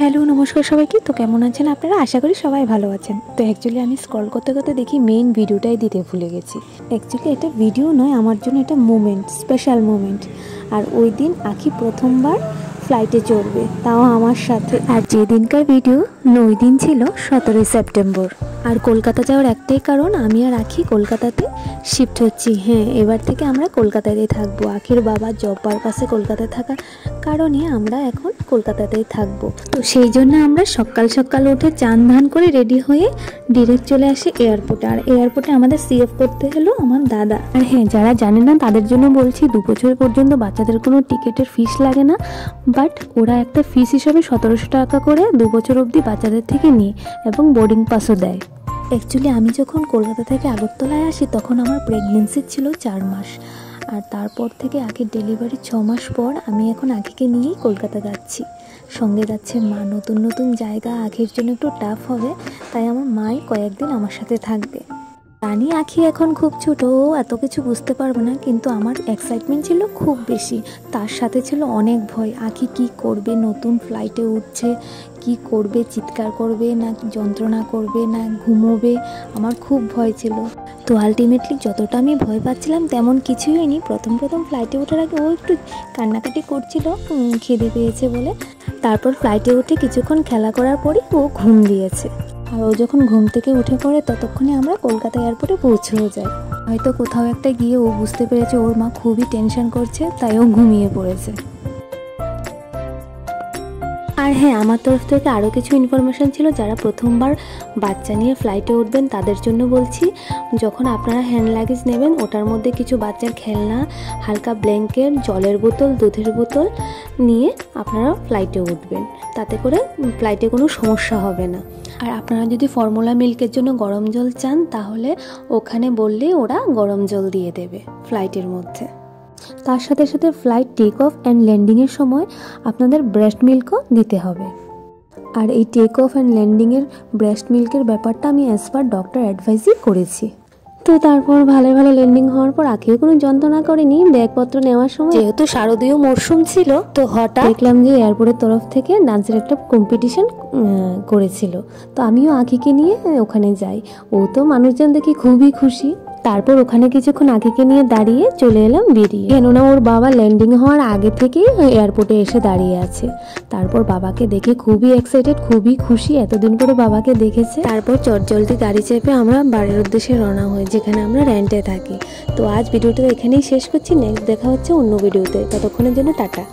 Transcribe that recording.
Hello নমস্কার সবাইকে। তো কেমন আছেন আপনারা? আশা করি সবাই ভালো আছেন। তো অ্যাকচুয়ালি আমি স্ক্রল করতে করতে দেখি মেইন ভিডিওটাই দিতে ভুলে গেছি। অ্যাকচুয়ালি এটা ভিডিও নয়, আমার জন্য এটা মোমেন্ট, স্পেশাল মোমেন্ট। আর ওই দিন আঁখি প্রথমবার ফ্লাইটে চড়বে, তাও আমার সাথে। আর যেদিনকার ভিডিও ওই দিন ছিল 17 সেপ্টেম্বর। আর কলকাতা যাওয়ার একটাই কারণ, আমি আর আঁখি কলকাতাতে শিফট হচ্ছি। হ্যাঁ, এবার থেকে আমরা কলকাতাতেই থাকবো। আঁখির বাবা জব পারপাসে কলকাতায় থাকার কারণে আমরা এখন কলকাতাতেই থাকবো। তো সেই জন্য আমরা সকাল সকাল উঠে চান ধান করে রেডি হয়ে ডিরেক্ট চলে আসি এয়ারপোর্টে। আর এয়ারপোর্টে আমাদের সিএফ করতে হলো আমার দাদা। আর হ্যাঁ, যারা জানে না তাদের জন্য বলছি, 2 বছর পর্যন্ত বাচ্চাদের কোনো টিকিটের ফিস লাগে না, বাট ওরা একটা ফিস হিসাবে 1700 টাকা করে 2 বছর অবধি বাচ্চাদের থেকে নিয়ে, এবং বোর্ডিং পাসও দেয়। অ্যাকচুয়ালি আমি যখন কলকাতা থেকে আগরতলায় আসি তখন আমার প্রেগনেন্সি ছিল 4 মাস। আর তারপর থেকে আঁখির ডেলিভারি 6 মাস পর আমি এখন আঁখিকে নিয়েই কলকাতা যাচ্ছি। সঙ্গে যাচ্ছে মা। নতুন নতুন জায়গা আঁখির জন্য একটু টাফ হবে, তাই আমার মাই কয়েকদিন আমার সাথে থাকবে। জানি আঁখি এখন খুব ছোট, এত কিছু বুঝতে পারবে না, কিন্তু আমার এক্সাইটমেন্ট ছিল খুব বেশি। তার সাথে ছিল অনেক ভয়। আঁখি কি করবে, নতুন ফ্লাইটে উঠছে, কি করবে, চিৎকার করবে না যন্ত্রণা করবে না ঘুমোবে, আমার খুব ভয় ছিল। তো আলটিমেটলি যতটা আমি ভয় পাচ্ছিলাম তেমন কিছুই হয়নি। প্রথম ফ্লাইটে ওঠার আগে ও একটু কান্নাকাটি করছিল খিদে পেয়েছে বলে। তারপর ফ্লাইটে উঠে কিছুক্ষণ খেলা করার পরই ও ঘুম দিয়েছে। আর ও যখন ঘুম থেকে উঠে পড়ে ততক্ষণে আমরা কলকাতা এয়ারপোর্টে পৌঁছেও যাই। হয়তো কোথাও একটা গিয়ে ও বুঝতে পেরেছে ওর মা খুবই টেনশন করছে, তাই ও ঘুমিয়ে পড়েছে। আর হ্যাঁ, আমার তরফ থেকে আরও কিছু ইনফরমেশান ছিল। যারা প্রথমবার বাচ্চা নিয়ে ফ্লাইটে উঠবেন তাদের জন্য বলছি, যখন আপনারা হ্যান্ড লাগেজ নেবেন ওটার মধ্যে কিছু বাচ্চার খেলনা, হালকা ব্ল্যাঙ্কেট, জলের বোতল, দুধের বোতল নিয়ে আপনারা ফ্লাইটে উঠবেন। তাতে করে ফ্লাইটে কোনো সমস্যা হবে না। আর আপনারা যদি ফর্মুলা মিল্কের জন্য গরম জল চান তাহলে ওখানে বললেই ওরা গরম জল দিয়ে দেবে ফ্লাইটের মধ্যে। তার সাথে সাথে ফ্লাইট টেক অফ অ্যান্ড ল্যান্ডিংয়ের সময় আপনাদের ব্রেস্ট মিল্কও দিতে হবে। আর এই টেক অফ অ্যান্ড ল্যান্ডিংয়ের ব্রেস্ট মিল্কের ব্যাপারটা আমি অ্যাজ পার ডক্টর অ্যাডভাইসই করেছি। তো তারপর ভালো ল্যান্ডিং হওয়ার পর আঁখিও কোনো যন্ত্রণা করেনি। ব্যাগপত্র নেওয়ার সময় যেহেতু শারদীয় মরশুম ছিল, তো হঠাৎ দেখলাম যে এয়ারপোর্টের তরফ থেকে ডান্সের একটা কম্পিটিশন করেছিল। তো আমিও আঁখিকে নিয়ে ওখানে যাই। ও তো মানুষজন দেখি খুবই খুশি। তারপর ওখানে কিছুক্ষণ আঁখিকে নিয়ে দাঁড়িয়ে চলে এলাম বেরিয়ে, কেননা ওর বাবা ল্যান্ডিং হওয়ার আগে থেকেই এয়ারপোর্টে এসে দাঁড়িয়ে আছে। তারপর বাবাকে দেখে খুবই এক্সাইটেড, খুবই খুশি, এতদিন পরে বাবাকে দেখেছে। তারপর চটজলদি গাড়ি চেপে আমরা বাড়ির উদ্দেশ্যে রওনা হই, যেখানে আমরা রেন্টে থাকি। তো আজ ভিডিওটা এখানেই শেষ করছি। নেক্সট দেখা হচ্ছে অন্য ভিডিওতে। ততক্ষণের জন্য টাটা।